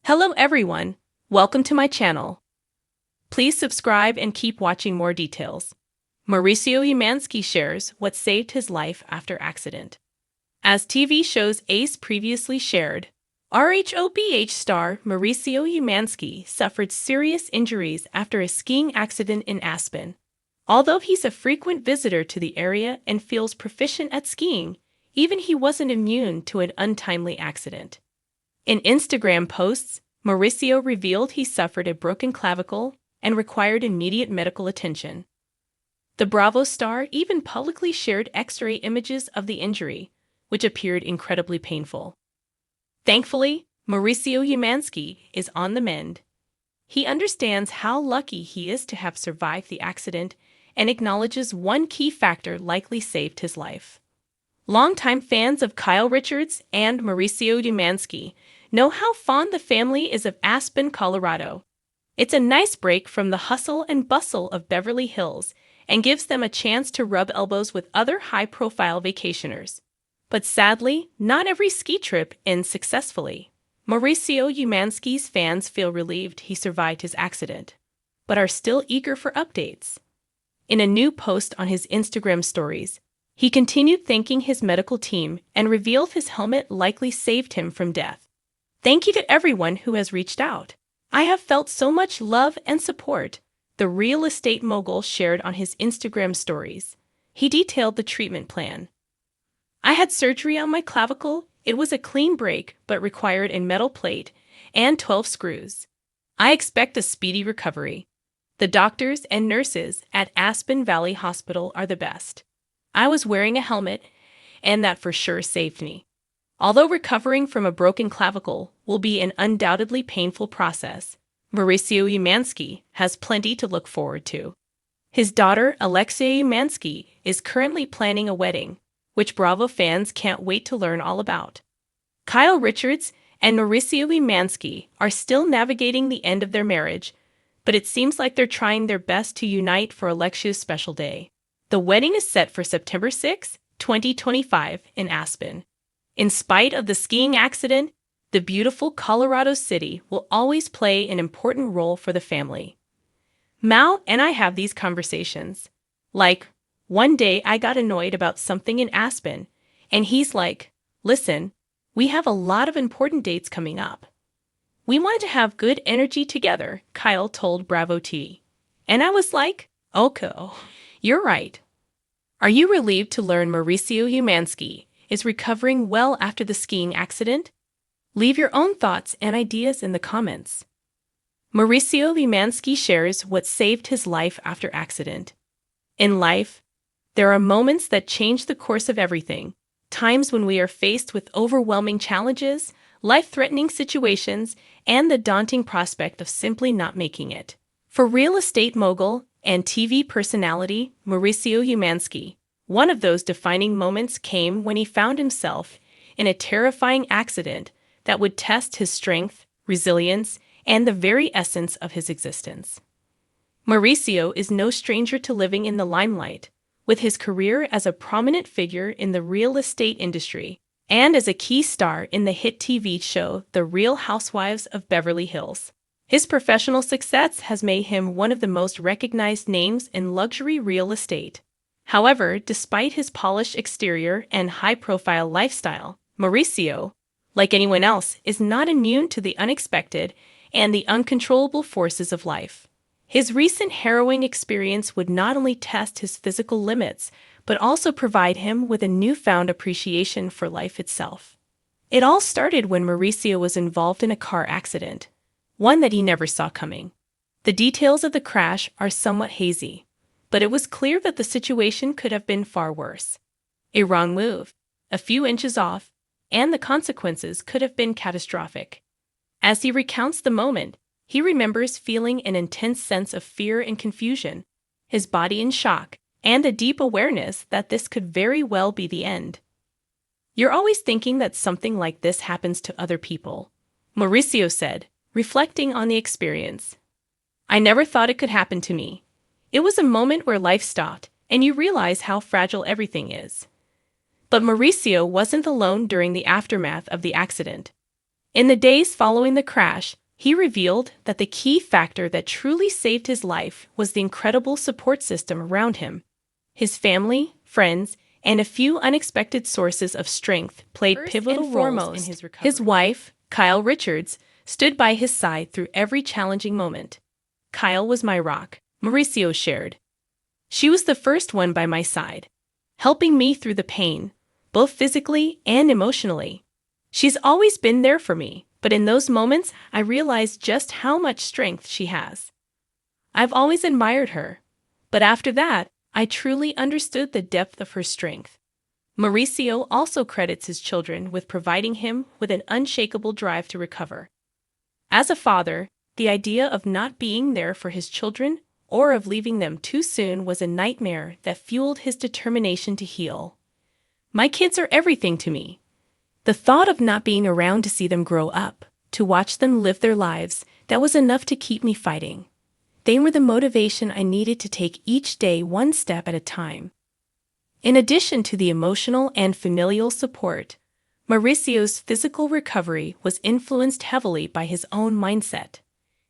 Hello everyone, welcome to my channel. Please subscribe and keep watching more details. Mauricio Umansky shares what saved his life after accident. As TV shows Ace previously shared, RHOBH star Mauricio Umansky suffered serious injuries after a skiing accident in Aspen. Although he's a frequent visitor to the area and feels proficient at skiing, even he wasn't immune to an untimely accident. In Instagram posts, Mauricio revealed he suffered a broken clavicle and required immediate medical attention. The Bravo star even publicly shared X-ray images of the injury, which appeared incredibly painful. Thankfully, Mauricio Umansky is on the mend. He understands how lucky he is to have survived the accident and acknowledges one key factor likely saved his life. Longtime fans of Kyle Richards and Mauricio Umansky know how fond the family is of Aspen, Colorado. It's a nice break from the hustle and bustle of Beverly Hills and gives them a chance to rub elbows with other high-profile vacationers. But sadly, not every ski trip ends successfully. Mauricio Umansky's fans feel relieved he survived his accident, but are still eager for updates. In a new post on his Instagram stories, he continued thanking his medical team and revealed his helmet likely saved him from death. Thank you to everyone who has reached out. I have felt so much love and support, the real estate mogul shared on his Instagram stories. He detailed the treatment plan. I had surgery on my clavicle. It was a clean break but required a metal plate and 12 screws. I expect a speedy recovery. The doctors and nurses at Aspen Valley Hospital are the best. I was wearing a helmet, and that for sure saved me. Although recovering from a broken clavicle will be an undoubtedly painful process, Mauricio Umansky has plenty to look forward to. His daughter, Alexia Umansky, is currently planning a wedding, which Bravo fans can't wait to learn all about. Kyle Richards and Mauricio Umansky are still navigating the end of their marriage, but it seems like they're trying their best to unite for Alexia's special day. The wedding is set for September 6, 2025 in Aspen. In spite of the skiing accident, the beautiful Colorado city will always play an important role for the family. Mal and I have these conversations. Like, one day I got annoyed about something in Aspen, and he's like, listen, we have a lot of important dates coming up. We wanted to have good energy together, Kyle told Bravo T. And I was like, okay, you're right. Are you relieved to learn Mauricio Umansky is recovering well after the skiing accident? Leave your own thoughts and ideas in the comments. Mauricio Umansky shares what saved his life after accident. In life, there are moments that change the course of everything, times when we are faced with overwhelming challenges, life-threatening situations, and the daunting prospect of simply not making it. For real estate mogul and TV personality Mauricio Umansky, one of those defining moments came when he found himself in a terrifying accident that would test his strength, resilience, and the very essence of his existence. Mauricio is no stranger to living in the limelight, with his career as a prominent figure in the real estate industry and as a key star in the hit TV show The Real Housewives of Beverly Hills. His professional success has made him one of the most recognized names in luxury real estate. However, despite his polished exterior and high-profile lifestyle, Mauricio, like anyone else, is not immune to the unexpected and the uncontrollable forces of life. His recent harrowing experience would not only test his physical limits, but also provide him with a newfound appreciation for life itself. It all started when Mauricio was involved in a car accident, one that he never saw coming. The details of the crash are somewhat hazy, but it was clear that the situation could have been far worse. A wrong move, a few inches off, and the consequences could have been catastrophic. As he recounts the moment, he remembers feeling an intense sense of fear and confusion, his body in shock, and a deep awareness that this could very well be the end. You're always thinking that something like this happens to other people, Mauricio said, reflecting on the experience. I never thought it could happen to me. It was a moment where life stopped, and you realize how fragile everything is. But Mauricio wasn't alone during the aftermath of the accident. In the days following the crash, he revealed that the key factor that truly saved his life was the incredible support system around him. His family, friends, and a few unexpected sources of strength played pivotal roles in his recovery. His wife, Kyle Richards, stood by his side through every challenging moment. "Kyle was my rock," Mauricio shared. "She was the first one by my side, helping me through the pain, both physically and emotionally. She's always been there for me, but in those moments, I realized just how much strength she has. I've always admired her, but after that, I truly understood the depth of her strength." Mauricio also credits his children with providing him with an unshakable drive to recover. As a father, the idea of not being there for his children or of leaving them too soon was a nightmare that fueled his determination to heal. "My kids are everything to me. The thought of not being around to see them grow up, to watch them live their lives, that was enough to keep me fighting. They were the motivation I needed to take each day one step at a time." In addition to the emotional and familial support, Mauricio's physical recovery was influenced heavily by his own mindset.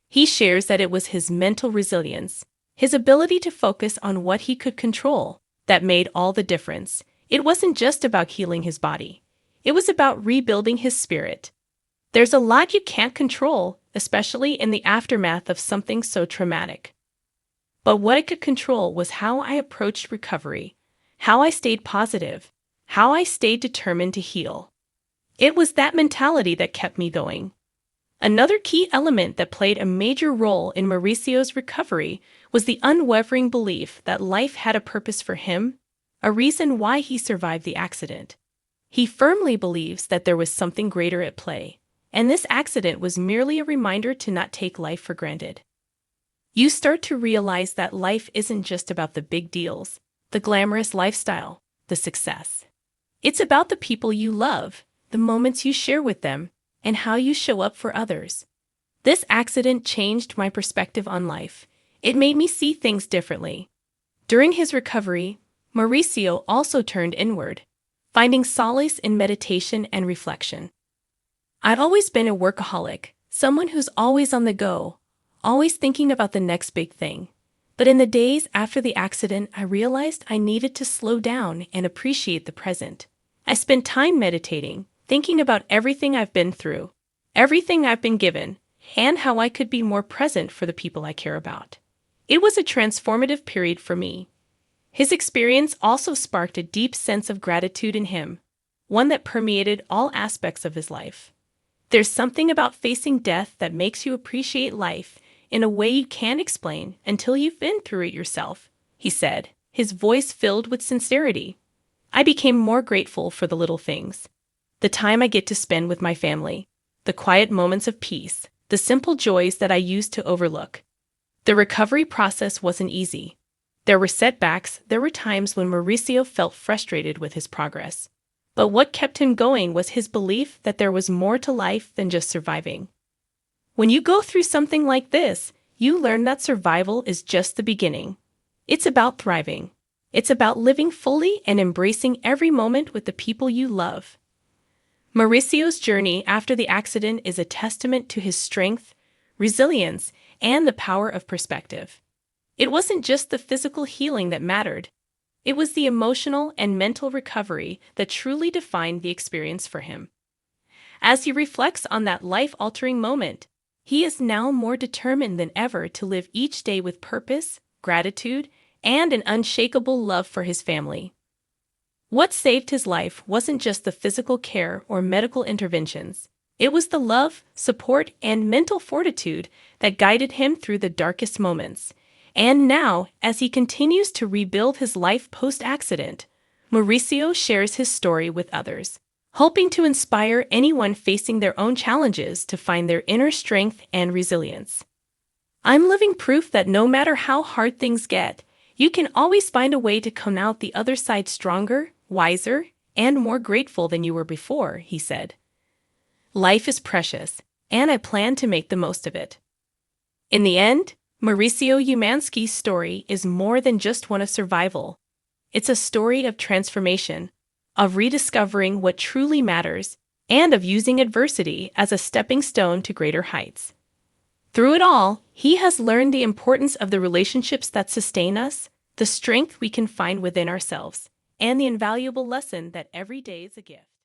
He shares that it was his mental resilience, his ability to focus on what he could control, that made all the difference. It wasn't just about healing his body. It was about rebuilding his spirit. There's a lot you can't control, especially in the aftermath of something so traumatic. But what I could control was how I approached recovery, how I stayed positive, how I stayed determined to heal. It was that mentality that kept me going. Another key element that played a major role in Mauricio's recovery was the unwavering belief that life had a purpose for him, a reason why he survived the accident. He firmly believes that there was something greater at play, and this accident was merely a reminder to not take life for granted. You start to realize that life isn't just about the big deals, the glamorous lifestyle, the success. It's about the people you love, the moments you share with them, and how you show up for others. This accident changed my perspective on life. It made me see things differently. During his recovery, Mauricio also turned inward, finding solace in meditation and reflection. "I'd always been a workaholic, someone who's always on the go, always thinking about the next big thing. But in the days after the accident, I realized I needed to slow down and appreciate the present. I spent time meditating, thinking about everything I've been through, everything I've been given, and how I could be more present for the people I care about. It was a transformative period for me." His experience also sparked a deep sense of gratitude in him, one that permeated all aspects of his life. "There's something about facing death that makes you appreciate life in a way you can't explain until you've been through it yourself," he said, his voice filled with sincerity. "I became more grateful for the little things. The time I get to spend with my family, the quiet moments of peace, the simple joys that I used to overlook." The recovery process wasn't easy. There were setbacks, there were times when Mauricio felt frustrated with his progress. But what kept him going was his belief that there was more to life than just surviving. When you go through something like this, you learn that survival is just the beginning. It's about thriving. It's about living fully and embracing every moment with the people you love. Mauricio's journey after the accident is a testament to his strength, resilience, and the power of perspective. It wasn't just the physical healing that mattered. It was the emotional and mental recovery that truly defined the experience for him. As he reflects on that life-altering moment, he is now more determined than ever to live each day with purpose, gratitude, and an unshakable love for his family. What saved his life wasn't just the physical care or medical interventions. It was the love, support, and mental fortitude that guided him through the darkest moments. And now, as he continues to rebuild his life post-accident, Mauricio shares his story with others, hoping to inspire anyone facing their own challenges to find their inner strength and resilience. "I'm living proof that no matter how hard things get, you can always find a way to come out the other side stronger, wiser, and more grateful than you were before," he said. "Life is precious, and I plan to make the most of it." In the end, Mauricio Umansky's story is more than just one of survival. It's a story of transformation, of rediscovering what truly matters, and of using adversity as a stepping stone to greater heights. Through it all, he has learned the importance of the relationships that sustain us, the strength we can find within ourselves, and the invaluable lesson that every day is a gift.